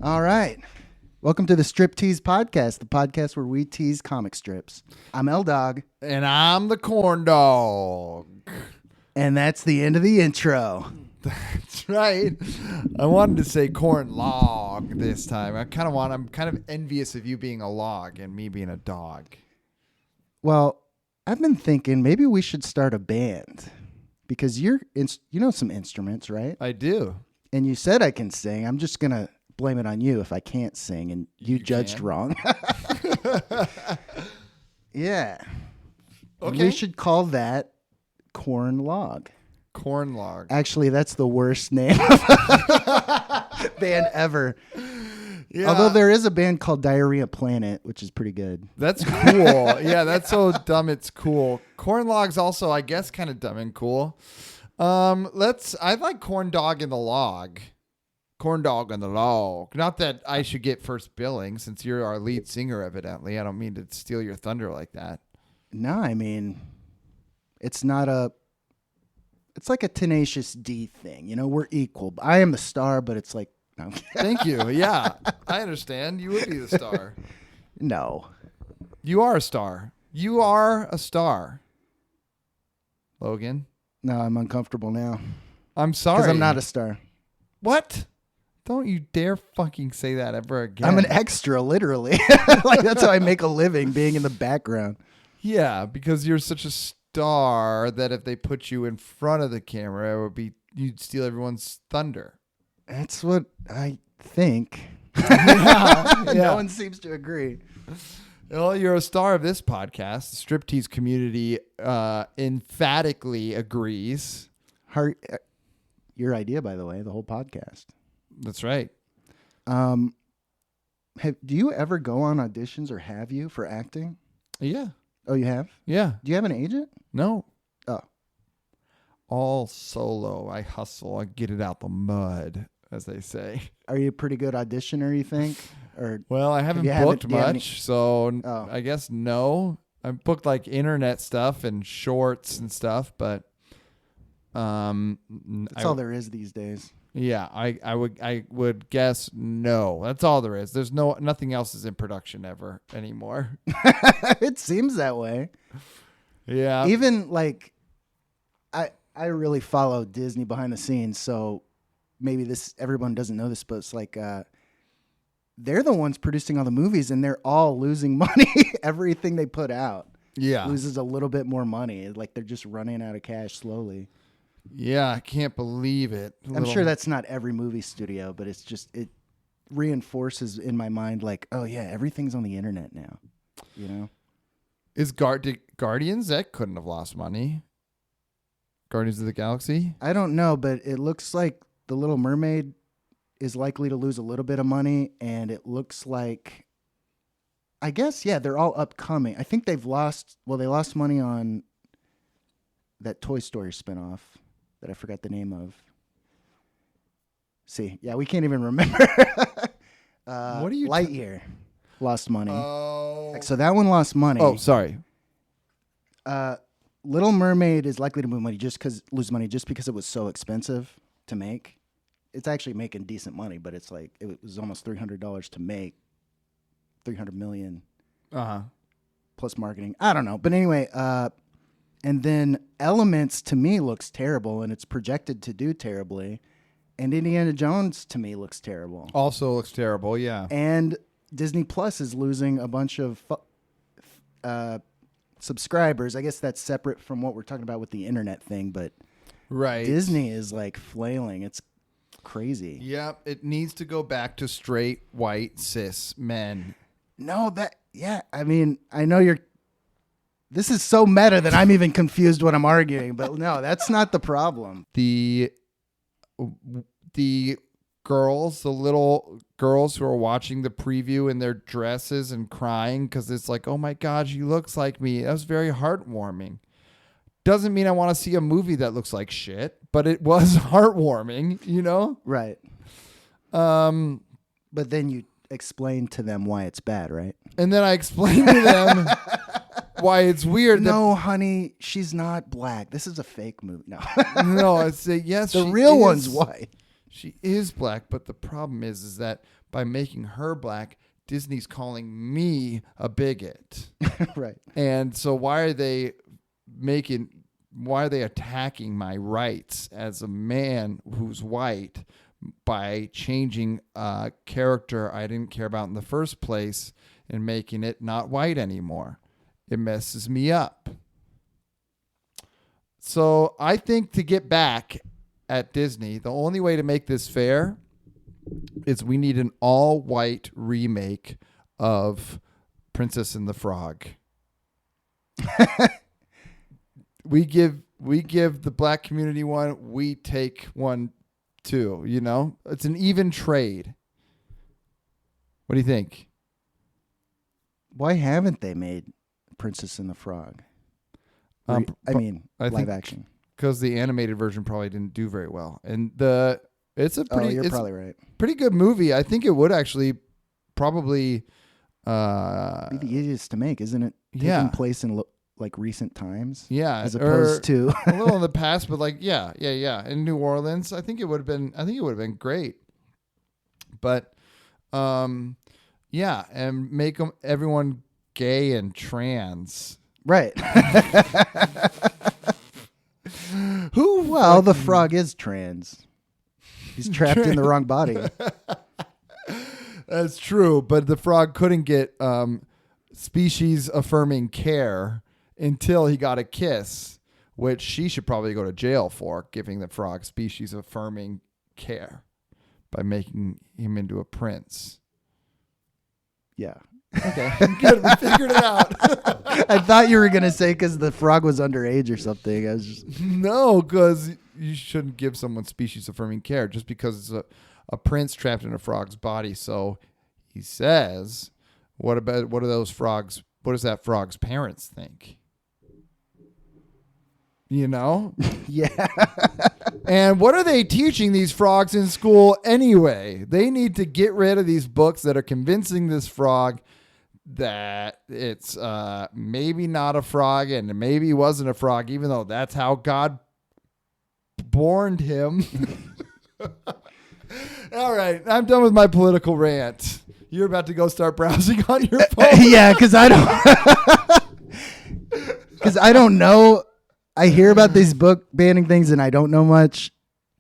All right. Welcome to the Strip Tease Podcast, the podcast where we tease comic strips. I'm L-Dog. And I'm the corn dog. And that's the end of the intro. That's right. I wanted to say corn log this time. I'm kind of envious of you being a log and me being a dog. Well, I've been thinking maybe we should start a band because you know some instruments, right? I do. And you said I can sing. I'm just going to blame it on you if I can't sing, and you judged can? wrong. Yeah. Okay. We should call that corn log. Corn log. Actually, that's the worst name of a band ever. Yeah. Although there is a band called Diarrhea Planet, which is pretty good. That's cool. Yeah, that's so dumb it's cool. Corn log's also, I guess, kind of dumb and cool. I like corn dog in the log. Corn dog on the log. Not that I should get first billing since you're our lead singer, evidently. I don't mean to steal your thunder like that. No, I mean, it's like a Tenacious D thing. You know, we're equal. I am the star, but it's like, no. Thank you. Yeah, I understand. You would be the star. No. You are a star. You are a star. Logan. No, I'm uncomfortable now. I'm sorry. Because I'm not a star. What? Don't you dare fucking say that ever again. I'm an extra, literally. Like, that's how I make a living, being in the background. Yeah, because you're such a star that if they put you in front of the camera, you'd steal everyone's thunder. That's what I think. Yeah. No one seems to agree. Well, you're a star of this podcast. The striptease community emphatically agrees. Your idea, by the way, the whole podcast. That's right. Do you ever go on auditions, or have you, for acting? Yeah. Oh, you have? Yeah. Do you have an agent? No. Oh. All solo. I hustle. I get it out the mud, as they say. Are you a pretty good auditioner, you think? Or Well, I haven't booked much, so I guess no. I've booked like internet stuff and shorts and stuff, but that's all there is these days. Yeah, I would guess no. That's all there is. There's nothing else is in production ever anymore. It seems that way. Yeah. Even like I really follow Disney behind the scenes, so maybe everyone doesn't know this, but it's like they're the ones producing all the movies, and they're all losing money. Everything they put out loses a little bit more money. Like they're just running out of cash slowly. Yeah, I can't believe it. I'm sure that's not every movie studio, but it's just, it reinforces in my mind like, oh yeah, everything's on the internet now. You know? Is Guardians, that couldn't have lost money. Guardians of the Galaxy? I don't know, but it looks like The Little Mermaid is likely to lose a little bit of money, and it looks like, I guess, yeah, they're all upcoming. I think they lost money on that Toy Story spinoff that I forgot the name of. See, yeah, we can't even remember. What are you? Lightyear lost money. Oh. So that one lost money. Oh, sorry. Little Mermaid is likely to lose money just because it was so expensive to make. It's actually making decent money, but it's like it was almost $300 to make. $300 million. Plus marketing. I don't know, but anyway. And then Elements to me looks terrible, and it's projected to do terribly. And Indiana Jones to me looks terrible. Also looks terrible, yeah. And Disney Plus is losing a bunch of subscribers. I guess that's separate from what we're talking about with the internet thing, but right. Disney is like flailing. It's crazy. Yep, it needs to go back to straight white cis men. No, I mean, I know this is so meta that I'm even confused what I'm arguing, but no, that's not the problem. The girls, the little girls who are watching the preview in their dresses and crying because it's like, oh my God, she looks like me. That was very heartwarming. Doesn't mean I want to see a movie that looks like shit, but it was heartwarming, you know? Right. But then you explain to them why it's bad, right? And then I explained to them why it's weird. No, honey, she's not black. This is a fake movie. No. No, I say, yes, the real one's white. She is black, but the problem is that by making her black, Disney's calling me a bigot. Right. And so why are they attacking my rights as a man who's white by changing a character I didn't care about in the first place and making it not white anymore? It messes me up. So I think to get back at Disney, the only way to make this fair is we need an all-white remake of Princess and the Frog. We give the black community one, we take one too, you know? It's an even trade. What do you think? Why haven't they made Princess and the Frog? I think live action. Because the animated version probably didn't do very well. And it's probably right. Pretty good movie. I think it would actually probably be the easiest to make, isn't it? Taking place in like recent times. Yeah, as opposed to a little in the past, but like yeah. In New Orleans, I think it would have been great. But yeah, and make everyone gay and trans. Right. The frog is trans. He's trapped in the wrong body. That's true, but the frog couldn't get species affirming care until he got a kiss, which she should probably go to jail for, giving the frog species affirming care by making him into a prince. Yeah. Okay, good. We figured it out. I thought you were going to say because the frog was underage or something. I was just... No, because you shouldn't give someone species affirming care just because it's a prince trapped in a frog's body. So he says, what are those frogs? What does that frog's parents think? You know? Yeah. And what are they teaching these frogs in school anyway? They need to get rid of these books that are convincing this frog that it's maybe not a frog and maybe he wasn't a frog, even though that's how God borned him. All right, I'm done with my political rant. You're about to go start browsing on your phone. Yeah, because I don't know. I hear about these book banning things and I don't know much.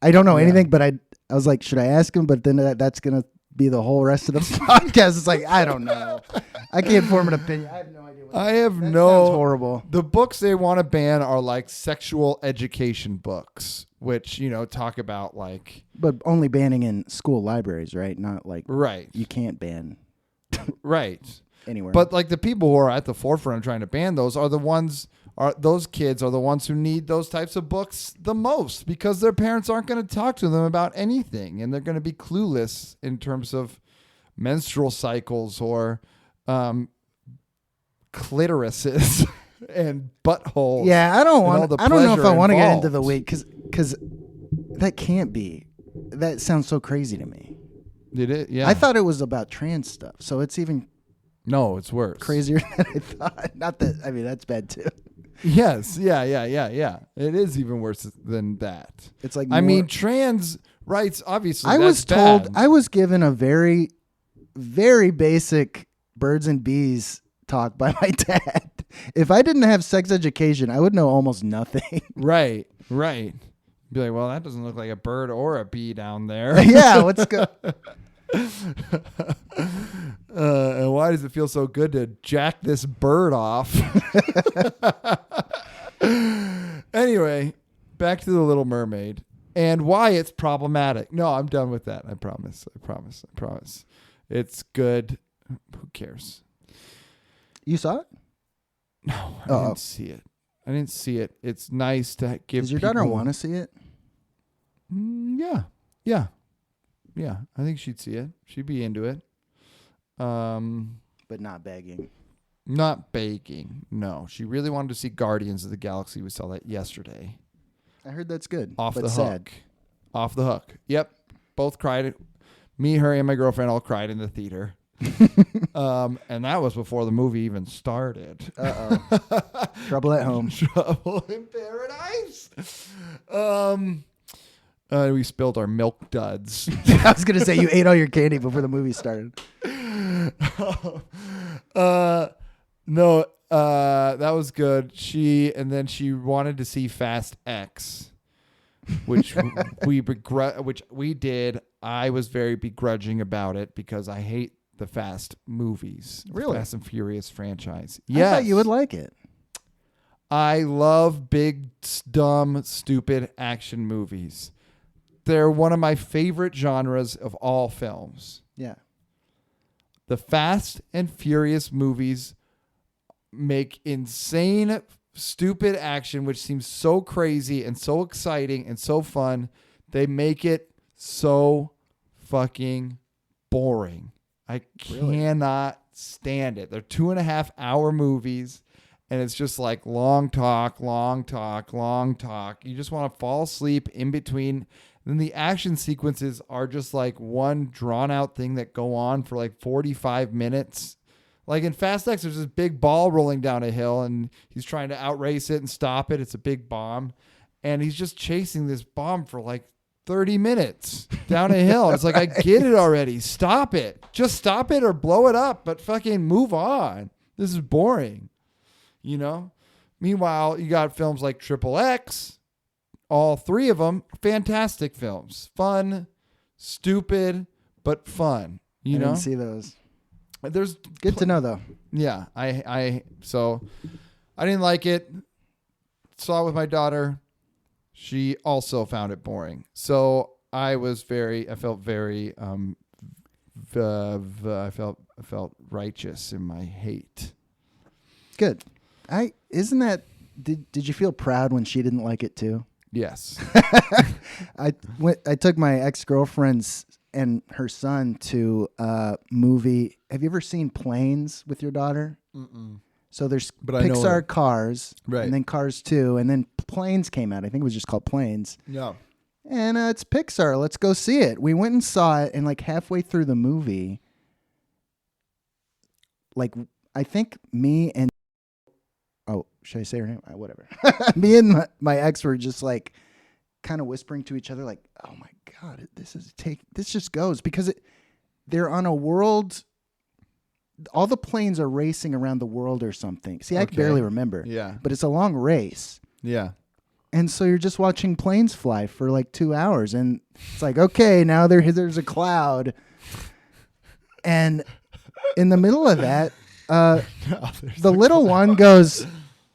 I don't know anything, but I was like, should I ask him? But then that's going to be the whole rest of the podcast. It's like, I don't know. I can't form an opinion. I have no idea. Sounds horrible. The books they want to ban are like sexual education books, which, talk about like. But only banning in school libraries, right? Not like. Right. You can't ban. Right. Anywhere. But like the people who are at the forefront of trying to ban those are the ones. Those kids are the ones who need those types of books the most because their parents aren't going to talk to them about anything and they're going to be clueless in terms of menstrual cycles or clitorises and buttholes. Yeah, I don't know if I want to get into the weight because that can't be. That sounds so crazy to me. Did it? Yeah. I thought it was about trans stuff, so it's even. No, it's worse. Crazier than I thought. Not that. I mean, that's bad too. Yes. Yeah. It is even worse than that. It's like trans rights, obviously. I was given a very, very basic birds and bees talk by my dad. If I didn't have sex education, I would know almost nothing. Right. Be like, well, that doesn't look like a bird or a bee down there. Yeah. Let's go. And why does it feel so good to jack this bird off? Anyway, back to the Little Mermaid and why it's problematic. No, I'm done with that. I promise. It's good. Who cares? You saw it? No, I didn't see it. It's nice to give. Does your daughter want to see it? Yeah. Yeah, I think she'd see it. She'd be into it. But not begging. Not begging. No, she really wanted to see Guardians of the Galaxy. We saw that yesterday. I heard that's good. Off but the sad. hook. Off the hook. Yep. Both cried. Me, her, and my girlfriend all cried in the theater. And that was before the movie even started. Uh-oh. Trouble at home. Trouble in paradise. We spilled our milk duds. I was going to say, you ate all your candy before the movie started. No, that was good. She wanted to see Fast X, which we did. I was very begrudging about it because I hate the Fast movies. Really? Fast and Furious franchise. I thought you would like it. I love big, dumb, stupid action movies. They're one of my favorite genres of all films. Yeah. The Fast and Furious movies make insane, stupid action, which seems so crazy and so exciting and so fun. They make it so fucking boring. I cannot stand it. They're 2.5 hour movies, and it's just like long talk, long talk, long talk. You just want to fall asleep in between. Then the action sequences are just like one drawn out thing that go on for like 45 minutes. Like in Fast X, there's this big ball rolling down a hill and he's trying to outrace it and stop it. It's a big bomb. And he's just chasing this bomb for like 30 minutes down a hill. It's like, I get it already. Stop it. Just stop it or blow it up, but fucking move on. This is boring. You know? Meanwhile, you got films like Triple X. All three of them, fantastic films. Fun, stupid, but fun. You know? I didn't see those. There's Good to know, though. Yeah, so I didn't like it. Saw it with my daughter. She also found it boring. So I felt very I felt righteous in my hate. Good. Did you feel proud when she didn't like it too? Yes. I took my ex-girlfriend's and her son to a movie. Have you ever seen Planes with your daughter? Mm-mm. So there's Pixar Cars, right, and then Cars 2, and then Planes came out. I think it was just called Planes. Yeah. And it's Pixar. Let's go see it. We went and saw it, and like halfway through the movie, like I think me and should I say her name? Whatever. Me and my ex were just like kind of whispering to each other, like, "Oh my God, this just goes," because they're on a world. All the planes are racing around the world or something. See, I can barely remember. Yeah. But it's a long race. Yeah. And so you're just watching planes fly for like 2 hours, and it's like, okay, now there's a cloud, and in the middle of that, the little one goes,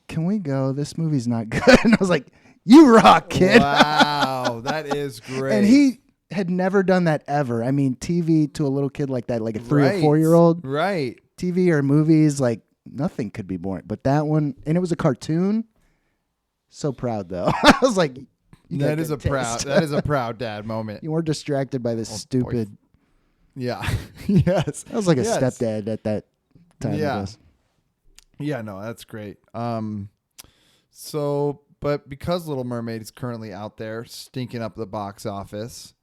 "Can we go? This movie's not good." And I was like, "You rock, kid." Wow, that is great. And he had never done that ever. I mean, TV to a little kid like that, like a 3 or 4-year-old. Right. TV or movies, like nothing could be boring. But that one, and it was a cartoon. So proud though. I was like, that is a proud dad moment. You weren't distracted by this stupid. Boy. Yeah. Yes. I was like a stepdad at that time. Yeah. Yeah, no, that's great. So, but because Little Mermaid is currently out there stinking up the box office,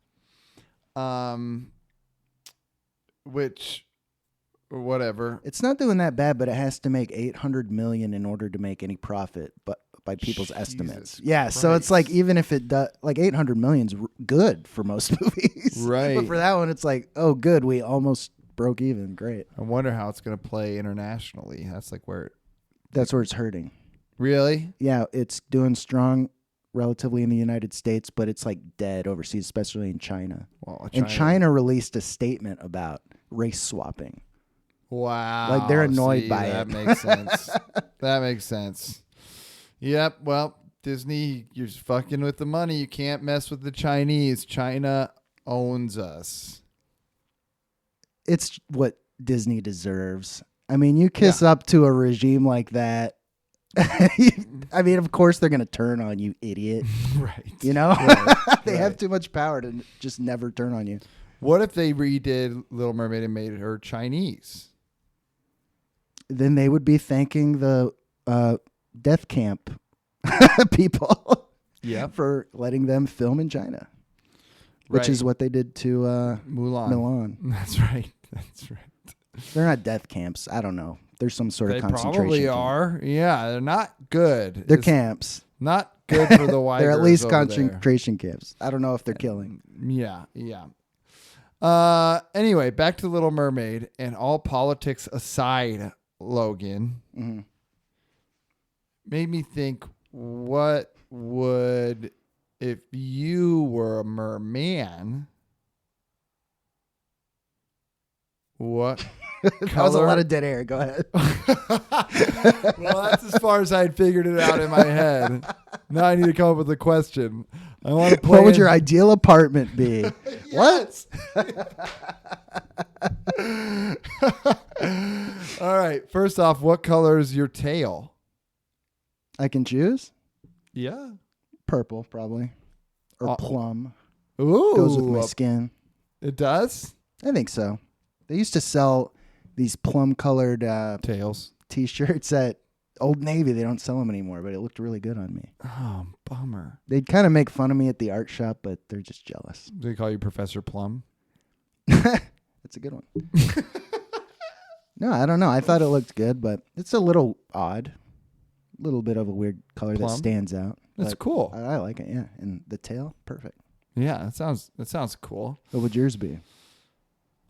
which, whatever. It's not doing that bad, but it has to make $800 million in order to make any profit, but by people's estimates. Yeah, Christ. So it's like, even if it does, like $800 million's good for most movies. Right. But for that one, it's like, oh, good, we almost broke even. Great. I wonder how it's going to play internationally. That's like where it's hurting. Really? Yeah, it's doing strong relatively in the United States, but it's like dead overseas, especially in China. Well, and China released a statement about race swapping. Wow. Like they're annoyed by it. That makes sense. That makes sense. Yep. Well, Disney, you're fucking with the money. You can't mess with the Chinese. China owns us. It's what Disney deserves. I mean, you kiss up to a regime like that. I mean, of course they're going to turn on you, idiot. Right. You know? Right. They have too much power to just never turn on you. What if they redid Little Mermaid and made her Chinese? Then they would be thanking the death camp people for letting them film in China, which is what they did to Mulan. That's right. They're not death camps. I don't know. There's some sort of concentration probably camp. are. Yeah, they're not good. They're camps. Not good for the white. They're at least concentration camps. I don't know if they're killing. Yeah. Anyway, back to Little Mermaid, and all politics aside, Logan, made me think, what would, if you were a merman, what That was a lot of dead air. Go ahead. Well, that's as far as I had figured it out in my head. Now I need to come up with a question. I want to play. What would your ideal apartment be? What? All right. First off, what color is your tail? I can choose? Yeah. Purple, probably. Or plum. Ooh. Goes with my skin. It does? I think so. They used to sell these plum-colored tails T-shirts at Old Navy. They don't sell them anymore, but it looked really good on me. Oh, bummer. They'd kind of make fun of me at the art shop, but they're just jealous. Do they call you Professor Plum? That's a good one. No, I don't know. I thought it looked good, but it's a little odd. A little bit of a weird color that stands out. That's cool. I like it, yeah. And the tail, perfect. Yeah, that sounds cool. What would yours be?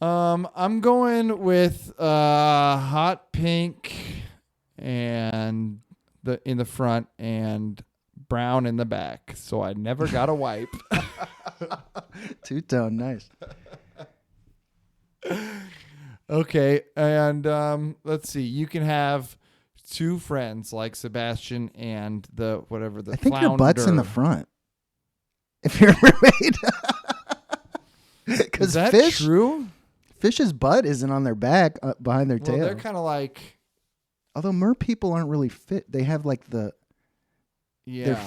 I'm going with hot pink and in the front and brown in the back. So I never got a wipe. Two-tone, nice. Okay, and let's see. You can have two friends like Sebastian and the I think flounder. your butt's in the front. If you're a mermaid. Is that true? Fish's butt isn't on their back, behind their tail. They're kind of like... Although mer people aren't really fit. They have like their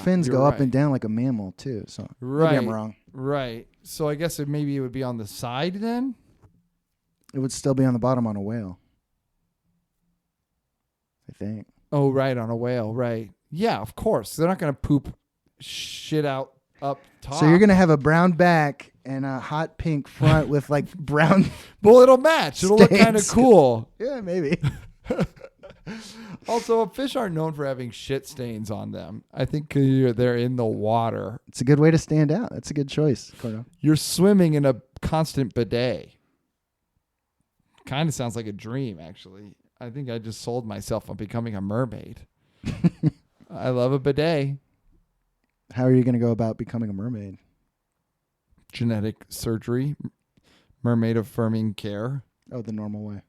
fins go up and down like a mammal too. So maybe I'm wrong. Right. So I guess maybe it would be on the side then? It would still be on the bottom on a whale. I think. Oh, right, on a whale, right. Yeah, of course. They're not going to poop shit out up top. So you're going to have a brown back and a hot pink front with like brown. Well, it'll match. It'll look kind of cool. Yeah, maybe. Also, fish aren't known for having shit stains on them. I think they're in the water. It's a good way to stand out. That's a good choice, Cordo. You're swimming in a constant bidet. Kind of sounds like a dream, actually. I think I just sold myself on becoming a mermaid. I love a bidet. How are you going to go about becoming a mermaid? Genetic surgery. Mermaid affirming care. Oh, the normal way.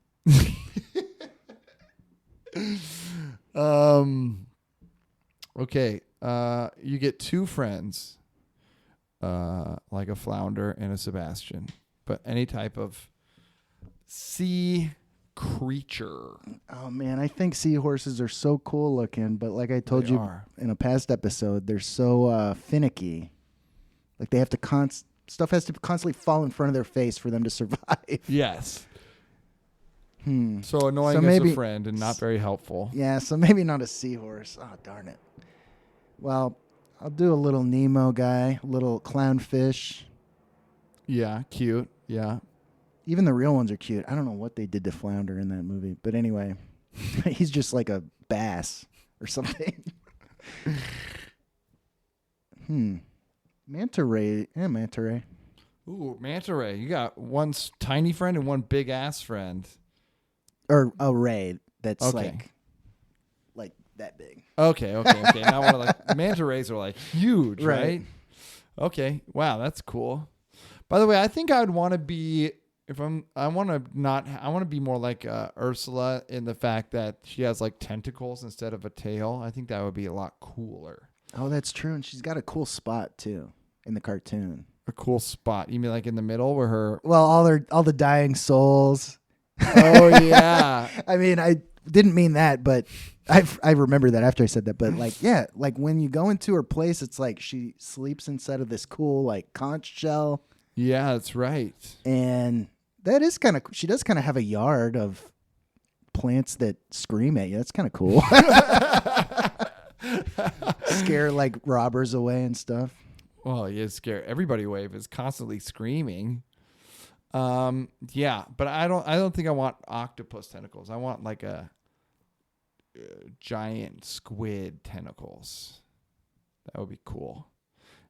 Okay. You get two friends, like a flounder and a Sebastian, but any type of sea creature. Oh man, I think seahorses are so cool looking, but like I told you in a past episode, they're so finicky. Like they have to stuff has to constantly fall in front of their face for them to survive. Yes. So annoying as a friend and not very helpful. Yeah, so maybe not a seahorse. Oh, darn it. Well, I'll do a little Nemo guy, a little clownfish. Yeah, cute. Yeah. Even the real ones are cute. I don't know what they did to Flounder in that movie. But anyway, he's just like a bass or something. Manta ray. Yeah, manta ray. Ooh, manta ray. You got one tiny friend and one big ass friend. Or a ray that's like that big. Okay. Now we're like manta rays are like huge, right? Okay. Wow, that's cool. By the way, I think I would want to be I want to be more like Ursula in the fact that she has like tentacles instead of a tail. I think that would be a lot cooler. Oh, that's true. And she's got a cool spot too in the cartoon. A cool spot. You mean like in the middle where her? Well, all the dying souls. Oh yeah. I mean, I didn't mean that, but I remember that after I said that. But like, yeah, like when you go into her place, it's like she sleeps inside of this cool like conch shell. Yeah, that's right. And that is kind of, she does kind of have a yard of plants that scream at you. That's kind of cool. Scare like robbers away and stuff. Well, you scare everybody away if it's constantly screaming. Yeah, but I don't think I want octopus tentacles. I want like a giant squid tentacles. That would be cool.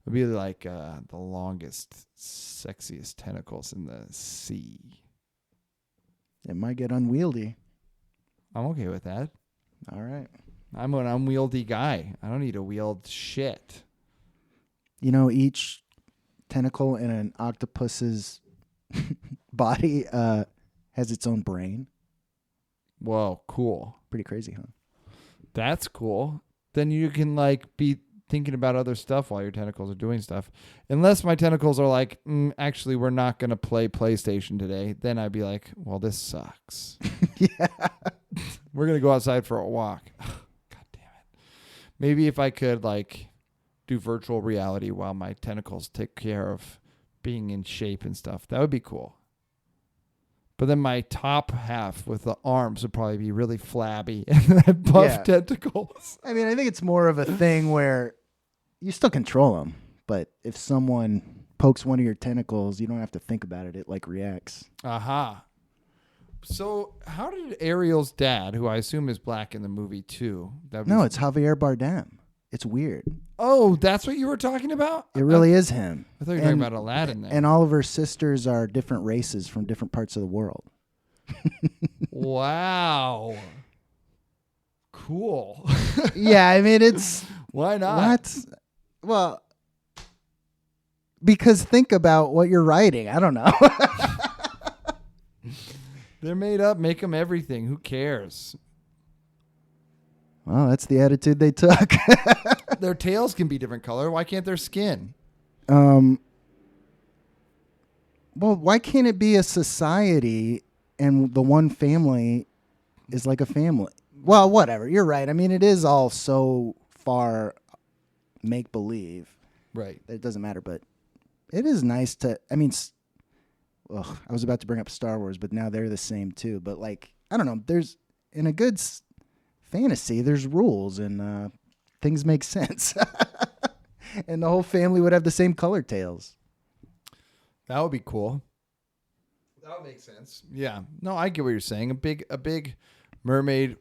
It would be like the longest, sexiest tentacles in the sea. It might get unwieldy. I'm okay with that. All right. I'm an unwieldy guy. I don't need to wield shit. You know, each tentacle in an octopus's body has its own brain. Whoa, cool. Pretty crazy, huh? That's cool. Then you can like be thinking about other stuff while your tentacles are doing stuff. Unless my tentacles are like, actually, we're not going to play PlayStation today. Then I'd be like, well, this sucks. Yeah. We're going to go outside for a walk. God damn it. Maybe if I could like do virtual reality while my tentacles take care of being in shape and stuff, that would be cool. But then my top half with the arms would probably be really flabby and buff tentacles. I mean, I think it's more of a thing where you still control them, but if someone pokes one of your tentacles, you don't have to think about it. It like reacts. Aha. So how did Ariel's dad, who I assume is black in the movie too? No, it's Javier Bardem. It's weird. Oh, that's what you were talking about? It really is him. I thought you were talking about Aladdin there. And all of her sisters are different races from different parts of the world. Wow. Cool. Yeah, I mean, it's... Why not? What? Well, because think about what you're writing. I don't know. They're made up. Make them everything. Who cares? Well, that's the attitude they took. Their tails can be different color. Why can't their skin? Well, why can't it be a society and the one family is like a family? Well, whatever. You're right. I mean, it is all so far make-believe. Right. It doesn't matter, but it is nice to, I mean, I was about to bring up Star Wars, but now they're the same too. But like, I don't know, there's, in a good fantasy, there's rules and things make sense. And the whole family would have the same color tails. That would be cool. That would make sense. Yeah. No, I get what you're saying. A big mermaid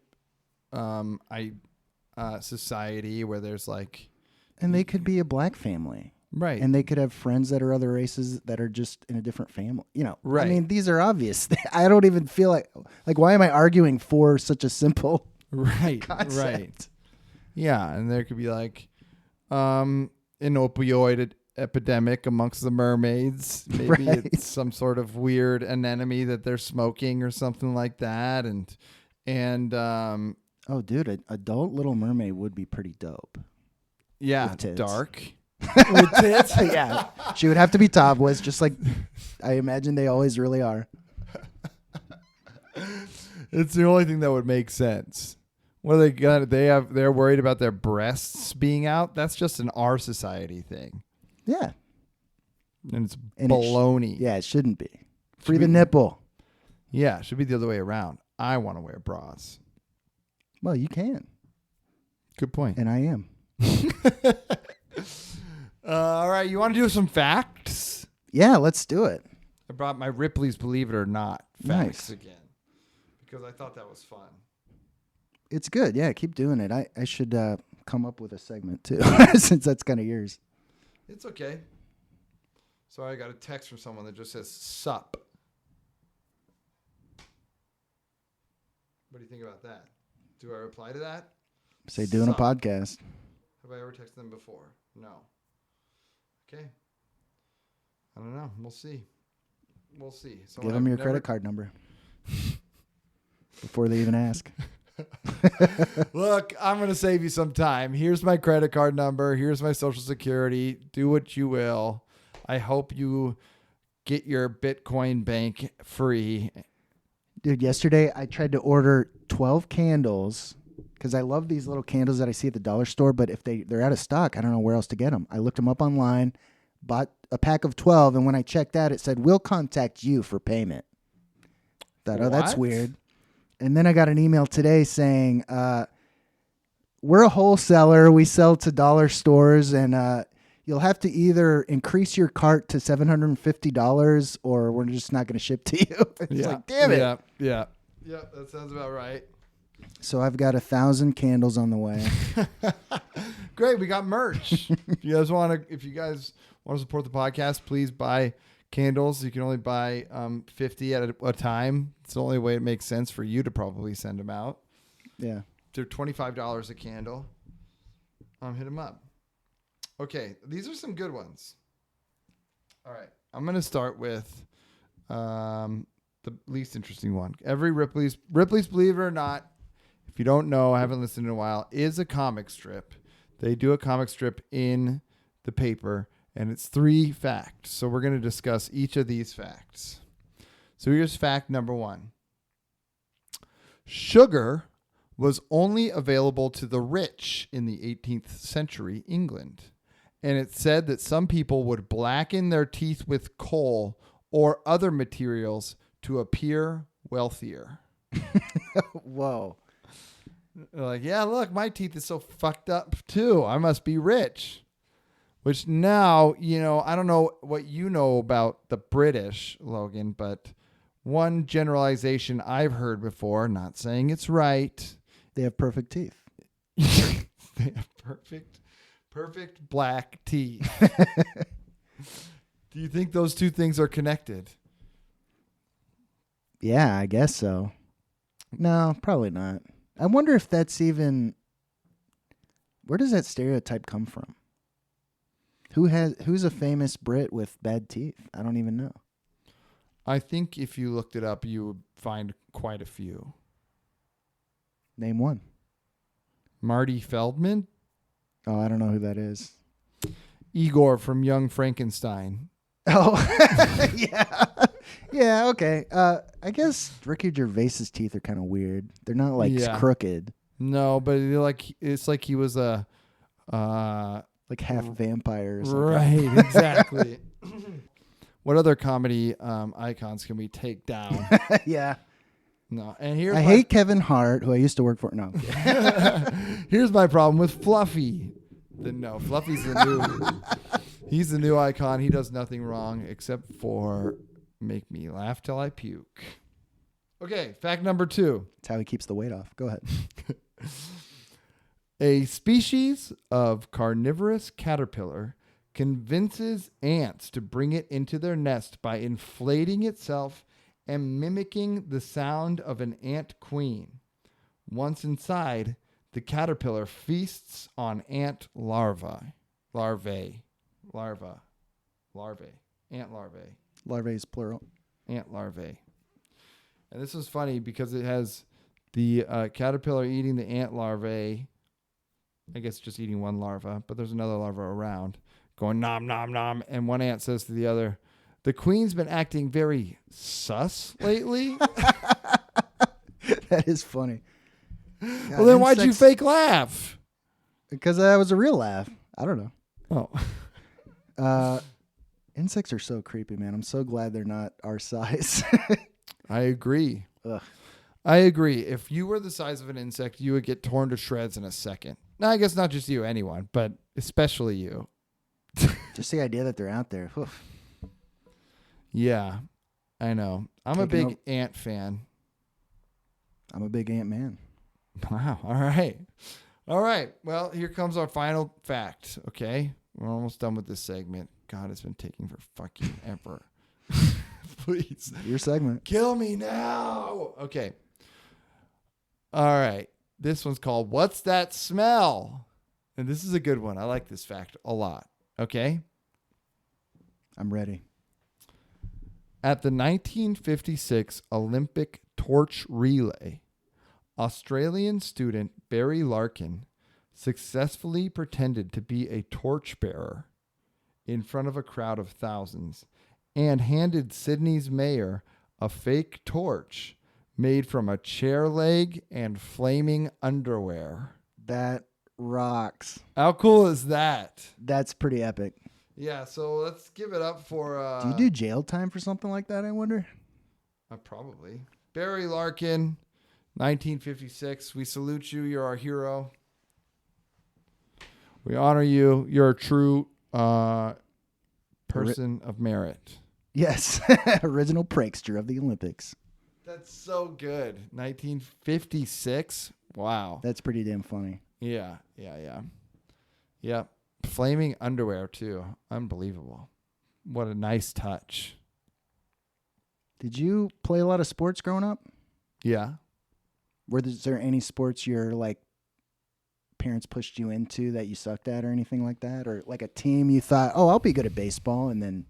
society where there's like... And they could be a black family. Right. And they could have friends that are other races that are just in a different family. You know, right. I mean, these are obvious. I don't even feel like why am I arguing for such a simple concept? Right. Yeah. And there could be like an opioid epidemic amongst the mermaids. Maybe it's some sort of weird anemone that they're smoking or something like that. And oh, dude, an adult Little Mermaid would be pretty dope. Yeah, with dark. With tits? Yeah. She would have to be topless, just like I imagine they always really are. It's the only thing that would make sense. What are they got? They're worried about their breasts being out. That's just an our society thing. Yeah. And it's baloney. It shouldn't be. Free the nipple. Yeah, it should be the other way around. I want to wear bras. Well, you can. Good point. And I am. All right, you want to do some facts? Yeah, let's do it. I brought my Ripley's Believe It or Not facts again because I thought that was fun. It's good. Yeah, keep doing it. I should come up with a segment too, since that's kind of yours. It's okay. Sorry, I got a text from someone that just says sup. What do you think about that? Do I reply to that? Say doing a podcast. Have I ever texted them before? No. Okay. I don't know. We'll see. Give them your credit card number before they even ask. Look, I'm going to save you some time. Here's my credit card number. Here's my social security. Do what you will. I hope you get your Bitcoin bank free. Dude, yesterday I tried to order 12 candles because I love these little candles that I see at the dollar store, but if they're out of stock, I don't know where else to get them. I looked them up online, bought a pack of 12, and when I checked out, it said, "We'll contact you for payment." Thought, oh, that's What? weird. And then I got an email today saying, we're a wholesaler. We sell to dollar stores, and you'll have to either increase your cart to $750 or we're just not going to ship to you. It's like, damn it. Yeah, that sounds about right. So I've got 1,000 candles on the way. Great, we got merch. If you guys want to support the podcast, please buy candles. You can only buy 50 at a time. It's the only way it makes sense for you to probably send them out. Yeah. They're $25 a candle. Hit them up. Okay, these are some good ones. All right, I'm going to start with the least interesting one. Every Ripley's, believe it or not, if you don't know, I haven't listened in a while, is a comic strip. They do a comic strip in the paper, and it's 3 facts. So we're going to discuss each of these facts. So here's fact number 1. Sugar was only available to the rich in the 18th century England. And it said that some people would blacken their teeth with coal or other materials to appear wealthier. Whoa. They're like, yeah, look, my teeth is so fucked up too. I must be rich. Which now, I don't know what you know about the British, Logan, but one generalization I've heard before, not saying it's right. They have perfect teeth. They have perfect black teeth. Do you think those two things are connected? Yeah, I guess so. No, probably not. I wonder if that's even... Where does that stereotype come from? Who's a famous Brit with bad teeth? I don't even know. I think if you looked it up, you would find quite a few. Name one. Marty Feldman? Oh, I don't know who that is. Igor from Young Frankenstein. Oh, yeah. Yeah, okay. I guess Ricky Gervais's teeth are kind of weird. They're not crooked. No, but it's like he was a... like half vampire or something. Right, exactly. What other comedy icons can we take down? Yeah. No, and here's I hate Kevin Hart, who I used to work for. No. Here's my problem with Fluffy. Fluffy's he's the new icon. He does nothing wrong except for make me laugh till I puke. Okay, fact number 2. That's how he keeps the weight off. Go ahead. A species of carnivorous caterpillar convinces ants to bring it into their nest by inflating itself and mimicking the sound of an ant queen. Once inside, the caterpillar feasts on ant larvae. Ant larvae. Larvae is plural. Ant larvae. And this was funny because it has the caterpillar eating the ant larvae. I guess just eating one larva, but there's another larva around going nom, nom, nom. And one ant says to the other, "The queen's been acting very sus lately." That is funny. God, well, then why'd you fake laugh? Because that was a real laugh. I don't know. Oh. Insects are so creepy, man. I'm so glad they're not our size. I agree. Ugh. I agree. If you were the size of an insect, you would get torn to shreds in a second. No, I guess not just you, anyone, but especially you. Just the idea that they're out there. Yeah, I know. I'm a big ant fan. I'm a big ant man. Wow. All right. All right. Well, here comes our final fact. Okay. We're almost done with this segment. God, it's been taking for fucking ever. Please. Your segment. Kill me now. Okay. All right. This one's called What's That Smell? And this is a good one. I like this fact a lot. Okay. I'm ready. At the 1956 Olympic torch relay, Australian student Barry Larkin successfully pretended to be a torchbearer in front of a crowd of thousands and handed Sydney's mayor a fake torch made from a chair leg and flaming underwear. That rocks. How cool is that? That's pretty epic. Yeah, so let's give it up for. Do you do jail time for something like that? I wonder. Probably Barry Larkin, 1956. We salute you. You're our hero. We honor you. You're a true person of merit. Yes, original prankster of the Olympics. That's so good. 1956. Wow. That's pretty damn funny. Yeah. Yep. Flaming underwear too. Unbelievable. What a nice touch. Did you play a lot of sports growing up? Yeah. Is there any sports your like parents pushed you into that you sucked at or anything like that? Or like a team you thought, oh, I'll be good at baseball, and then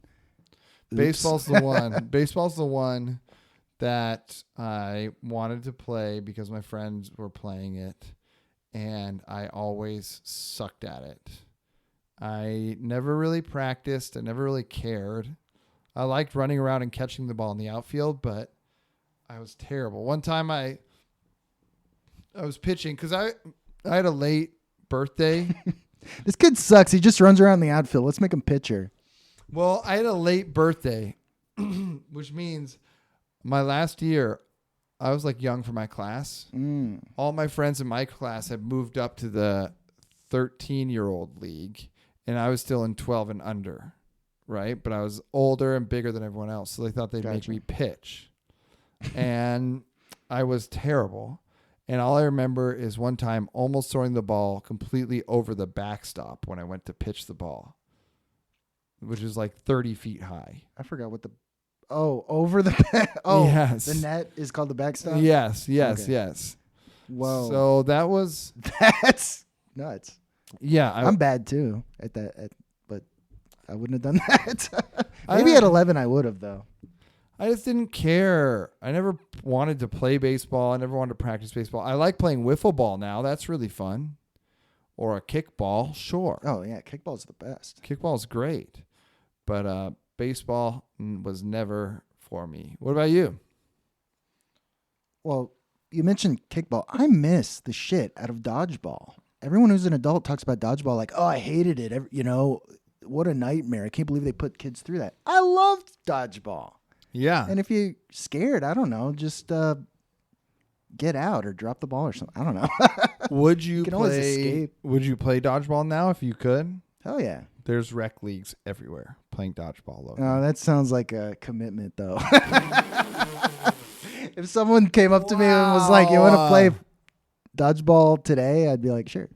oops. Baseball's the one. Baseball's the one that I wanted to play because my friends were playing it, and I always sucked at it. I never really practiced. I never really cared. I liked running around and catching the ball in the outfield, but I was terrible. One time I was pitching because I had a late birthday. This kid sucks. He just runs around in the outfield. Let's make him pitcher. Well, I had a late birthday, which means my last year, I was like young for my class. All my friends in my class had moved up to the 13-year-old league, and I was still in 12 and under, right? But I was older and bigger than everyone else, so they thought they'd make me pitch. And I was terrible. And all I remember is one time almost throwing the ball completely over the backstop when I went to pitch the ball, which is like 30 feet high. I forgot what over the yes. The net is called the backstop? Yes. Okay. Whoa. So That's nuts. Yeah. I'm bad too but I wouldn't have done that. Maybe at 11 I would have though. I just didn't care. I never wanted to play baseball. I never wanted to practice baseball. I like playing wiffle ball now. That's really fun. Or a kickball, sure. Oh yeah, kickball's the best. Kickball's great. But baseball was never for me. What about you? Well, you mentioned kickball. I miss the shit out of dodgeball. Everyone who's an adult talks about dodgeball like, oh, I hated it. What a nightmare. I can't believe they put kids through that. I loved dodgeball. Yeah. And if you're scared, I don't know, just get out or drop the ball or something. I don't know. Would you can always escape. Would you play dodgeball now if you could? Hell yeah. There's rec leagues everywhere playing dodgeball. Logan. Oh, that sounds like a commitment, though. If someone came up to me and was like, you want to play dodgeball today? I'd be like, sure.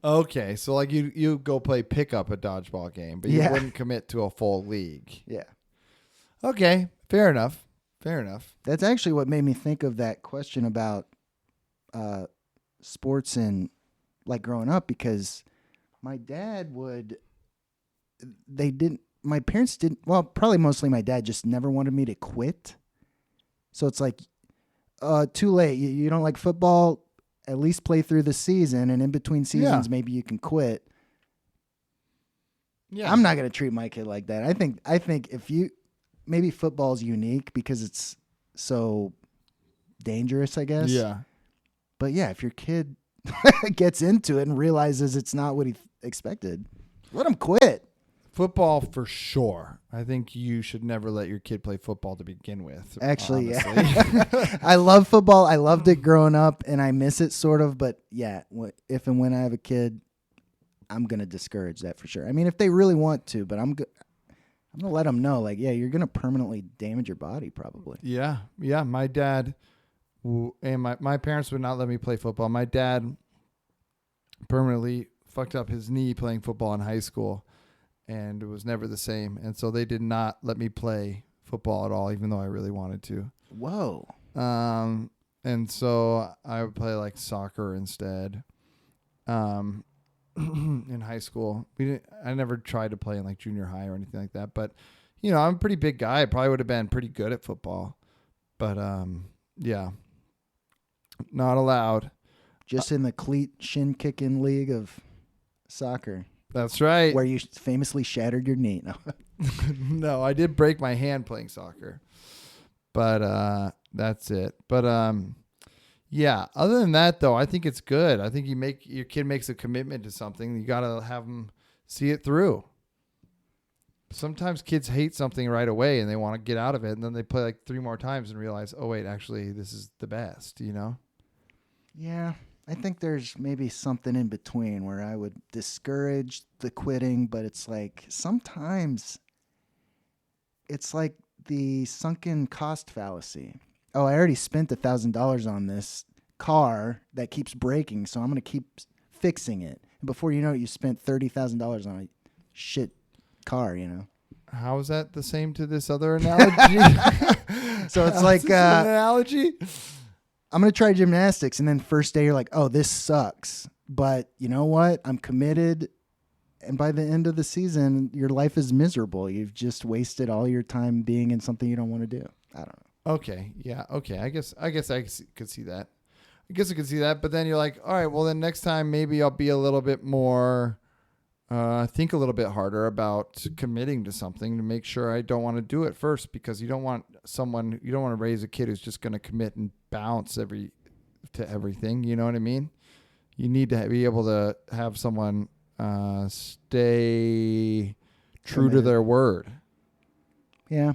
Okay, so like you go play pickup a dodgeball game, but you wouldn't commit to a full league. Yeah. Okay, fair enough. That's actually what made me think of that question about sports and like growing up, because my parents didn't, well, probably mostly my dad just never wanted me to quit. So it's like, too late. You don't like football, at least play through the season, and in between seasons, maybe you can quit. Yeah. I'm not going to treat my kid like that. I think if you, maybe football's unique because it's so dangerous, I guess. Yeah. But yeah, if your kid gets into it and realizes it's not what he expected, let him quit. Football for sure. I think you should never let your kid play football to begin with. Actually, yeah. I love football. I loved it growing up, and I miss it sort of. But yeah, if and when I have a kid, I'm going to discourage that for sure. I mean, if they really want to, but I'm going to let them know, like, yeah, you're going to permanently damage your body probably. Yeah. My dad and my parents would not let me play football. My dad permanently fucked up his knee playing football in high school, and it was never the same. And so they did not let me play football at all, even though I really wanted to. Whoa. And so I would play like soccer instead. In high school, I never tried to play in like junior high or anything like that. But I'm a pretty big guy. I probably would have been pretty good at football. But yeah, not allowed. Just in the cleat shin kicking league of soccer. That's right. Where you famously shattered your knee. No. No, I did break my hand playing soccer. But that's it. But yeah, other than that though, I think it's good. I think your kid makes a commitment to something. You got to have them see it through. Sometimes kids hate something right away and they want to get out of it, and then they play like 3 more times and realize, oh wait, actually this is the best, you know? Yeah, I think there's maybe something in between where I would discourage the quitting, but it's like sometimes it's like the sunken cost fallacy. Oh, I already spent $1,000 on this car that keeps breaking, so I'm going to keep fixing it. And before you know it, you spent $30,000 on a shit car, you know? How is that the same to this other analogy? So it's like an analogy. I'm going to try gymnastics, and then first day you're like, oh, this sucks. But you know what? I'm committed. And by the end of the season, your life is miserable. You've just wasted all your time being in something you don't want to do. I don't know. Okay. Yeah. Okay. I guess I could see that. I guess I could see that. But then you're like, all right, well then next time maybe I'll be a little bit more, think a little bit harder about committing to something to make sure I don't want to do it first, because you don't want to raise a kid who's just going to commit and bounce to everything. You know what I mean? You need to be able to have someone stay true Committed. to their word. Yeah.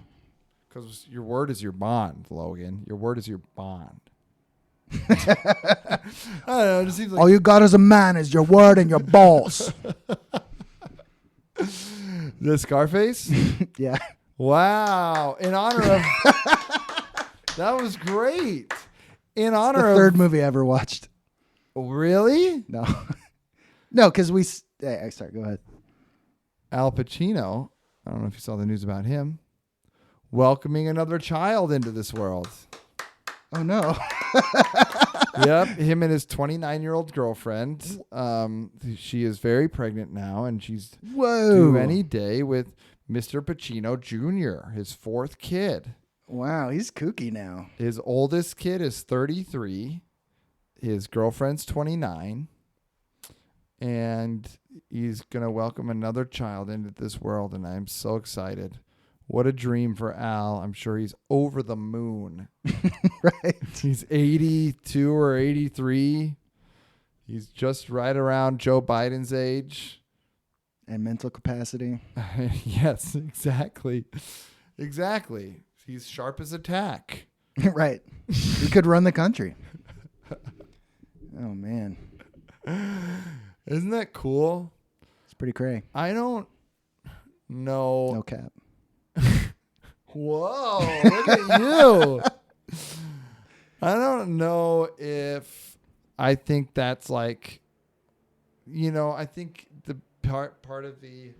Because your word is your bond, Logan. Your word is your bond. I don't know. It just seems like All you got as a man is your word and your balls. the Scarface. Yeah. Wow! In honor of that was great. In The honor of third movie I ever watched. really No. No, because sorry, go ahead. Al Pacino. I don't know if you saw the news about him welcoming another child into this world. Oh, no. Yep, him and his 29-year-old girlfriend. She is very pregnant now, and she's Whoa. due any day with Mr. Pacino Jr., his 4th kid. Wow, he's kooky now. His oldest kid is 33. His girlfriend's 29. And he's going to welcome another child into this world, and I'm so excited. What a dream for Al. I'm sure he's over the moon. Right. He's 82 or 83. He's just right around Joe Biden's age. And mental capacity. Yes, exactly. Exactly. He's sharp as a tack. Right. He could run the country. Oh, man. Isn't that cool? It's pretty cray. I don't know. No cap. Whoa, look at you. I don't know if I think that's like, I think the part of the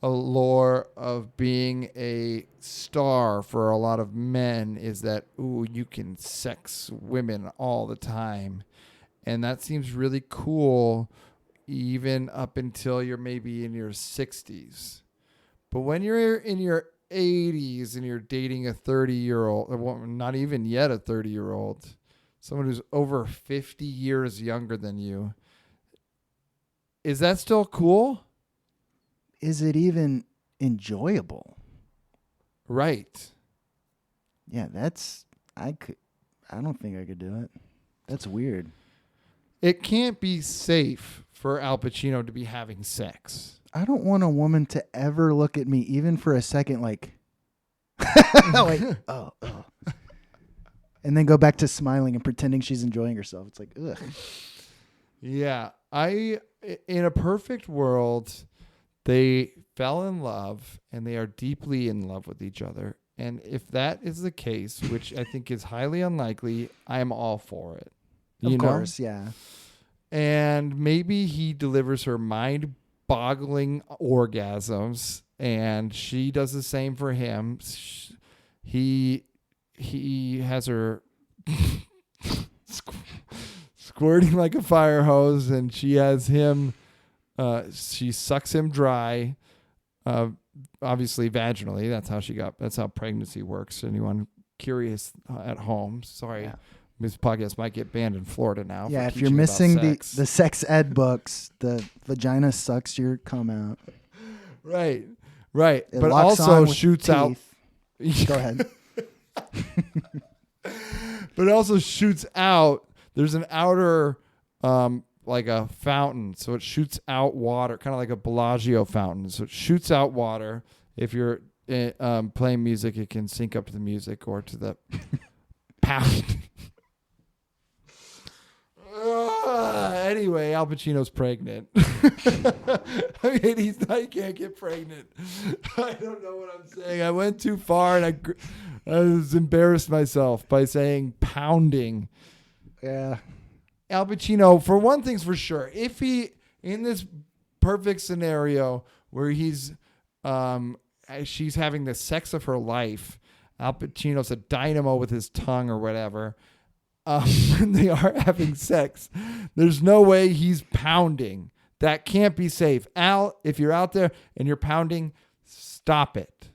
allure of being a star for a lot of men is that, ooh, you can sex women all the time. And that seems really cool even up until you're maybe in your 60s. But when you're in your 80s and you're dating a 30-year-old, or not even yet a 30-year-old, someone who's over 50 years younger than you, is that still cool? Is it even enjoyable? Right. Yeah, I don't think I could do it. That's weird. It can't be safe for Al Pacino to be having sex. I don't want a woman to ever look at me, even for a second, like, like, oh, and then go back to smiling and pretending she's enjoying herself. It's like, ugh. Yeah. In a perfect world, they fell in love and they are deeply in love with each other. And if that is the case, which I think is highly unlikely, I am all for it. Of course, yeah. And maybe he delivers her mind-boggling orgasms, and she does the same for him. He has her squirting like a fire hose, and she has him. She sucks him dry, obviously vaginally. That's how pregnancy works. Anyone curious at home? Sorry. Yeah. This podcast might get banned in Florida now. Yeah, for if you're teaching missing about sex. the sex ed books, the vagina sucks your cum out. Right. It But locks also on with shoots out. teeth. Go ahead. But it also shoots out. There's an outer, like a fountain. So it shoots out water, kind of like a Bellagio fountain. So it shoots out water. if you're playing music, it can sync up to the music or to the pound. Anyway, Al Pacino's pregnant. I mean, he can't get pregnant. I don't know what I'm saying. I went too far and I was embarrassed myself by saying pounding. Yeah. Al Pacino, for one thing's for sure, if he, in this perfect scenario where she's having the sex of her life, Al Pacino's a dynamo with his tongue or whatever, and they are having sex, there's no way he's pounding. That can't be safe. Al, if you're out there and you're pounding, stop it.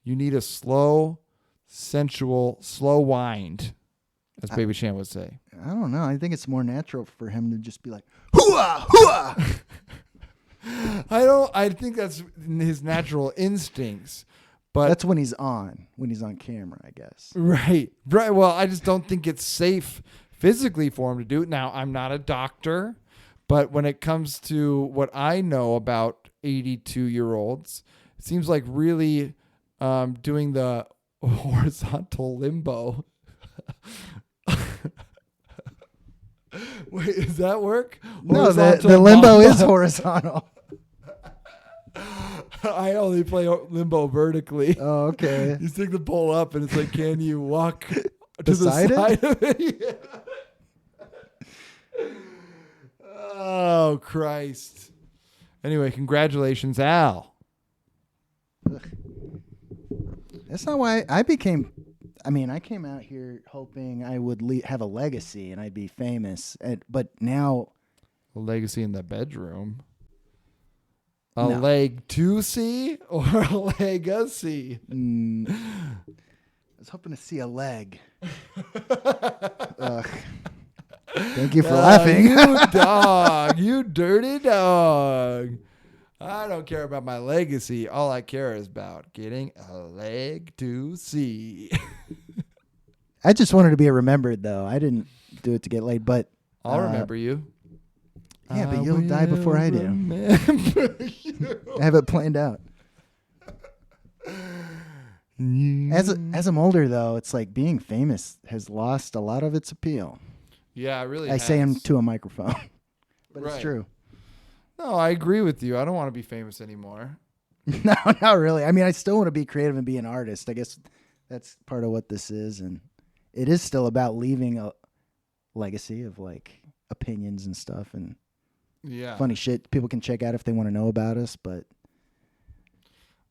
You need a slow, sensual, slow wind, as Baby Shan would say. I don't know. I think it's more natural for him to just be like, hooah, hooah. I think that's his natural instincts. But that's when he's on camera, I guess. Right. Well, I just don't think it's safe physically for him to do it. Now, I'm not a doctor, but when it comes to what I know about 82-year-olds, it seems like really doing the horizontal limbo. Wait, does that work? No, the limbo is horizontal. I only play limbo vertically. Oh, okay. You stick the pole up, and it's like, can you walk to Beside the side of it? Yeah. Oh, Christ. Anyway, congratulations, Al. That's not why I came out here hoping I would have a legacy and I'd be famous. But now... A legacy in the bedroom. No. Leg to see or a legacy? I was hoping to see a leg. Thank you for laughing. You dog. You dirty dog. I don't care about my legacy. All I care is about getting a leg to see. I just wanted to be remembered, though. I didn't do it to get laid, but... I'll remember you. Yeah, but you'll die before I do. I have it planned out. As I'm older, though, it's like being famous has lost a lot of its appeal. Yeah, it really I has. say into a microphone, but Right. It's true. No, I agree with you. I don't want to be famous anymore. No, not really. I mean, I still want to be creative and be an artist. I guess that's part of what this is, and it is still about leaving a legacy of like opinions and stuff and funny shit people can check out if they want to know about us. But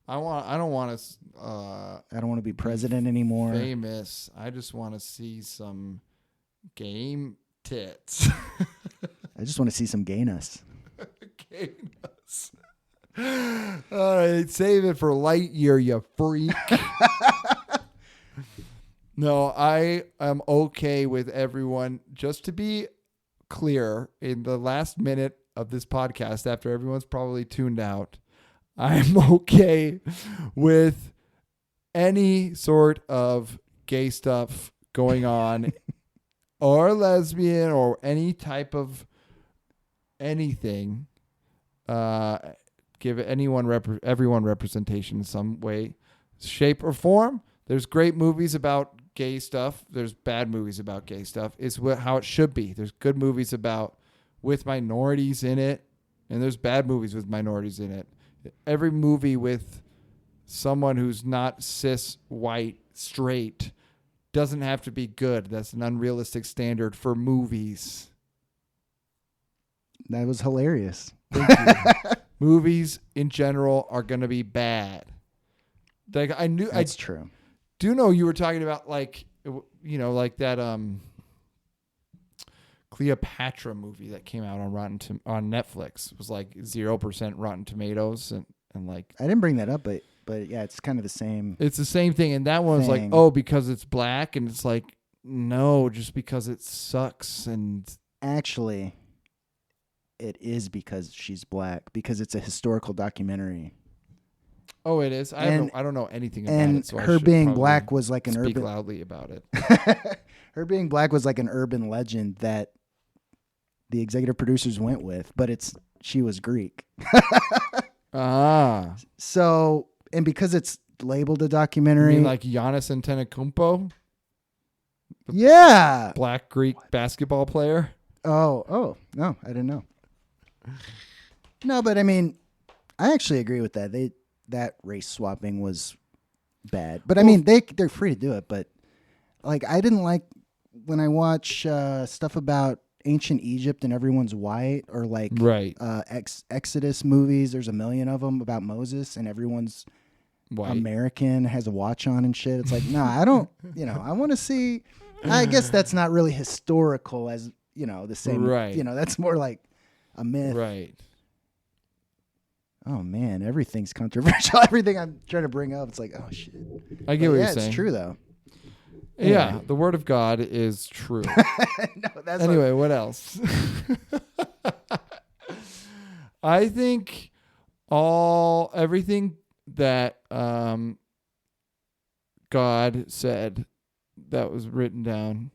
I don't want to be president anymore. Famous. I just want to see some game tits. I just want to see some gayness. Gayness. All right, save it for Lightyear, you freak. No, I am okay with everyone. Just to be clear, in the last minute of this podcast, after everyone's probably tuned out, I'm okay with any sort of gay stuff going on or lesbian or any type of anything. Give everyone representation in some way, shape, or form. There's great movies about gay stuff. There's bad movies about gay stuff. It's how it should be. There's good movies with minorities in it, and there's bad movies with minorities in it. Every movie with someone who's not cis, white, straight doesn't have to be good. That's an unrealistic standard for movies. That was hilarious. Thank you. Movies in general are going to be bad. Like That's true. Do know you were talking about like that Cleopatra movie that came out on Netflix. It was like 0% Rotten Tomatoes and like I didn't bring that up, but yeah, it's kind of the same. It's the same thing, and that one's like, oh, because it's black, and it's like, no, just because it sucks. And actually, it is because she's black, because it's a historical documentary. Oh, it is. I don't know anything about and it. So her being black was like an speak urban. loudly about it. Her being black was like an urban legend that the executive producers went with, but she was Greek. Ah. So and because it's labeled a You documentary, mean like Giannis Antetokounmpo, yeah. Black Greek basketball player? Oh, no, I didn't know. No, but I mean, I actually agree with that. That race swapping was bad, but I mean, they're free to do it. But like, I didn't like when I watch stuff about ancient Egypt and everyone's white, or like Right. Exodus movies. There's a million of them about Moses, and everyone's White. American, has a watch on and shit. It's like, nah, I don't. I want to see. I guess that's not really historical as the same. Right. That's more like a myth. Right. Oh man, everything's controversial. Everything I'm trying to bring up, it's like, oh shit. I get what you're saying. It's true though. Yeah, Anyway. the word of God is true. No, that's Anyway, what else? I think everything that God said that was written down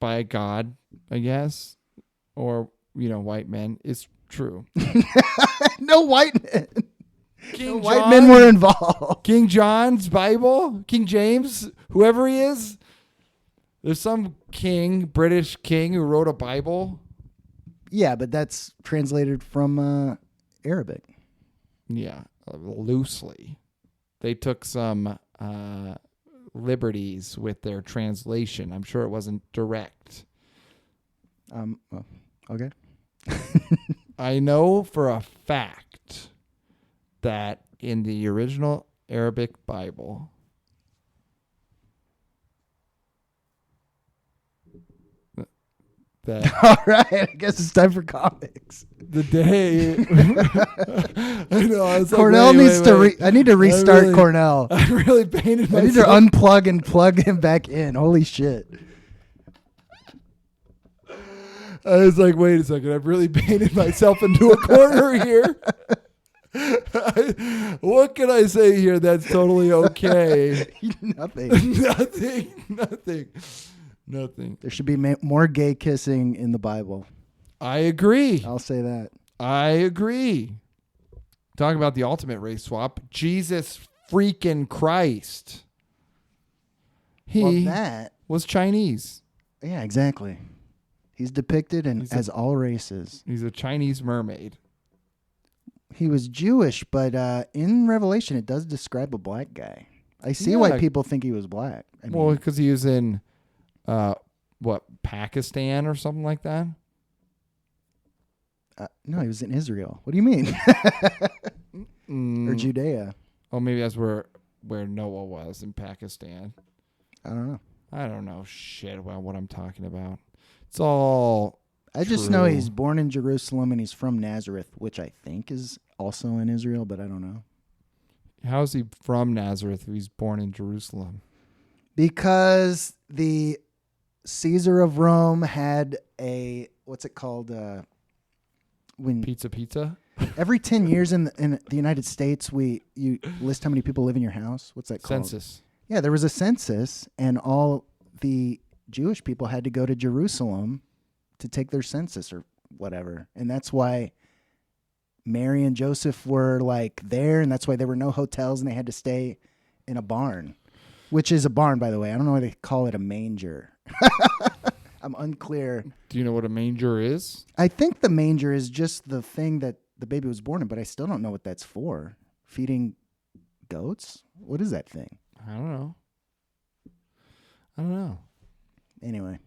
by God, I guess, or white men, is true. no white men. King No white John, men were involved. King John's Bible, King James, whoever he is. There's some British king who wrote a Bible. Yeah, but that's translated from Arabic. Yeah, loosely. They took some liberties with their translation. I'm sure it wasn't direct. Well, okay. I know for a fact that in the original Arabic Bible, that All right, I guess it's time for comics. the day I know I was Cornell like, needs to. I need to restart really- Cornell. I really painted I need to myself. unplug and plug him back in. Holy shit! I was like, wait a second, I've really painted myself into a corner here. What can I say here that's totally okay? Nothing. Nothing. There should be more gay kissing in the Bible. I agree. I'll say that. I agree. Talking about the ultimate race swap, Jesus freaking Christ. He that. was Chinese. Yeah, exactly. He's depicted as all races. He's a Chinese mermaid. He was Jewish, but in Revelation, it does describe a black guy. I see Yeah. why people think he was black. I mean, Well, because he was in, Pakistan or something like that? no, he was in Israel. What do you mean? Or Judea? Oh, maybe that's where Noah was, in Pakistan. I don't know. I don't know shit about what I'm talking about. It's all I just know true. he's born in Jerusalem and he's from Nazareth, which I think is also in Israel, but I don't know. How is he from Nazareth if he's born in Jerusalem? Because the Caesar of Rome had a, what's it called? When Pizza? every 10 years in the United States, you list how many people live in your house. What's that called? Census. Yeah, there was a census, and all the Jewish people had to go to Jerusalem to take their census or whatever. And that's why Mary and Joseph were like there, and that's why there were no hotels and they had to stay in a barn, which is a barn, by the way. I don't know why they call it a manger. I'm unclear. Do you know what a manger is? I think the manger is just the thing that the baby was born in, but I still don't know what that's for. Feeding goats? What is that thing? I don't know. Anyway.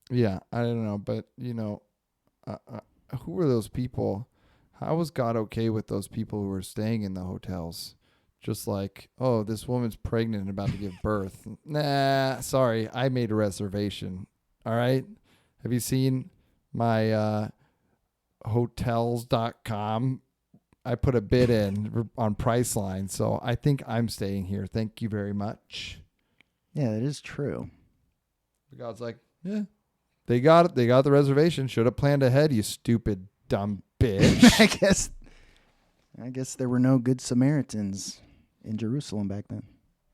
Yeah, I don't know. But, who were those people? How was God okay with those people who were staying in the hotels? Just like, oh, this woman's pregnant and about to give birth. Nah, sorry. I made a reservation. All right. Have you seen my hotels.com? I put a bid in on Priceline, so I think I'm staying here. Thank you very much. Yeah, that is true. God's like, yeah, they got it. They got the reservation. Should have planned ahead, you stupid, dumb bitch. I guess there were no good Samaritans in Jerusalem back then.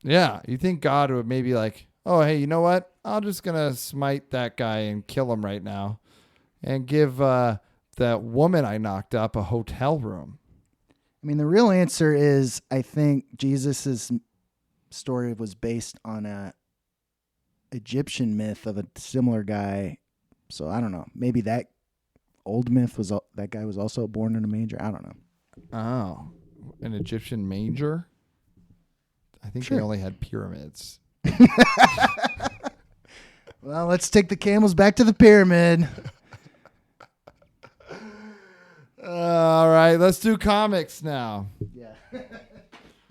Yeah, you think God would maybe like, oh, hey, you know what? I'm just going to smite that guy and kill him right now and give that woman I knocked up a hotel room. I mean, the real answer is I think Jesus's story was based on a Egyptian myth of a similar guy. So I don't know. Maybe that old myth was that guy was also born in a manger. I don't know. Oh, an Egyptian manger? I think Sure. they only had pyramids. Well, let's take the camels back to the pyramid. All right, let's do comics now. Yeah.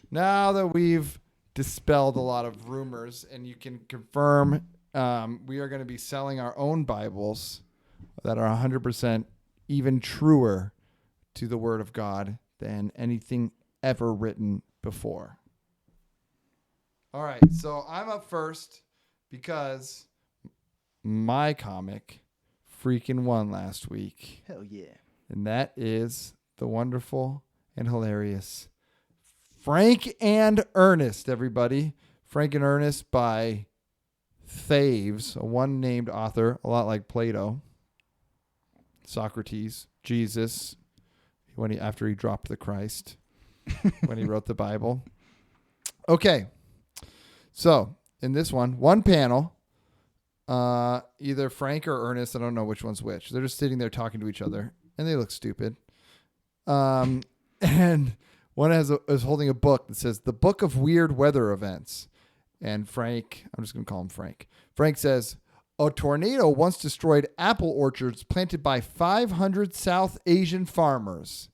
Now that we've dispelled a lot of rumors and you can confirm we are going to be selling our own Bibles that are 100% even truer to the Word of God than anything ever written before. All right, so I'm up first because my comic freaking won last week. Hell yeah. And that is the wonderful and hilarious Frank and Ernest, everybody. Frank and Ernest by Thaves, a one-named author, a lot like Plato, Socrates, Jesus, after he dropped the Christ, when he wrote the Bible. Okay, so in this one panel, either Frank or Ernest, I don't know which one's which. They're just sitting there talking to each other, and they look stupid. And one is holding a book that says The Book of Weird Weather Events. And Frank, I'm just going to call him Frank. Frank says, a tornado once destroyed apple orchards planted by 500 South Asian farmers.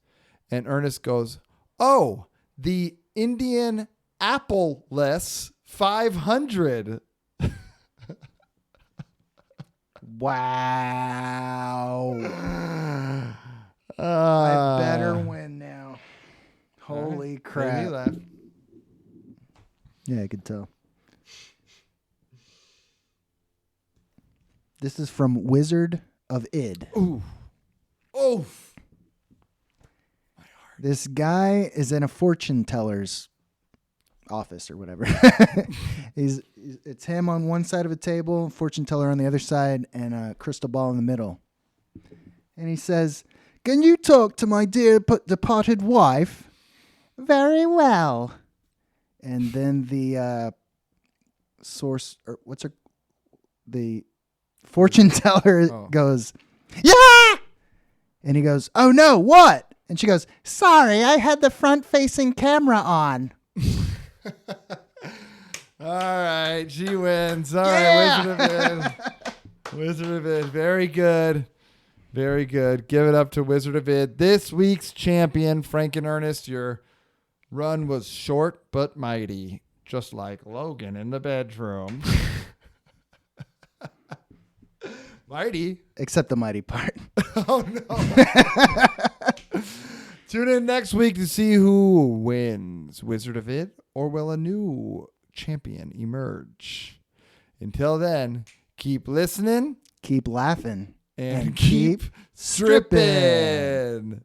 And Ernest goes, oh, the Indian Apple-less 500. Wow. I better win now. Holy Made me crap. laugh. Yeah, I could tell. This is from Wizard of Id. Ooh. Oh. This guy is in a fortune teller's office or whatever. It's him on one side of a table, fortune teller on the other side, and a crystal ball in the middle. And he says, "Can you talk to my dear departed wife?" "Very well." And then the the fortune teller goes, "Yeah!" And he goes, "Oh no, what?" And she goes, "Sorry, I had the front-facing camera on." All right, she wins. All right, Wizard of Id. Wizard of Id. Very good. Very good. Give it up to Wizard of Id. This week's champion, Frank and Ernest. Your run was short but mighty, just like Logan in the bedroom. Mighty? Except the mighty part. Oh, no. Tune in next week to see who wins, Wizard of Id, or will a new champion emerge? Until then, keep listening, Keep laughing. and keep stripping.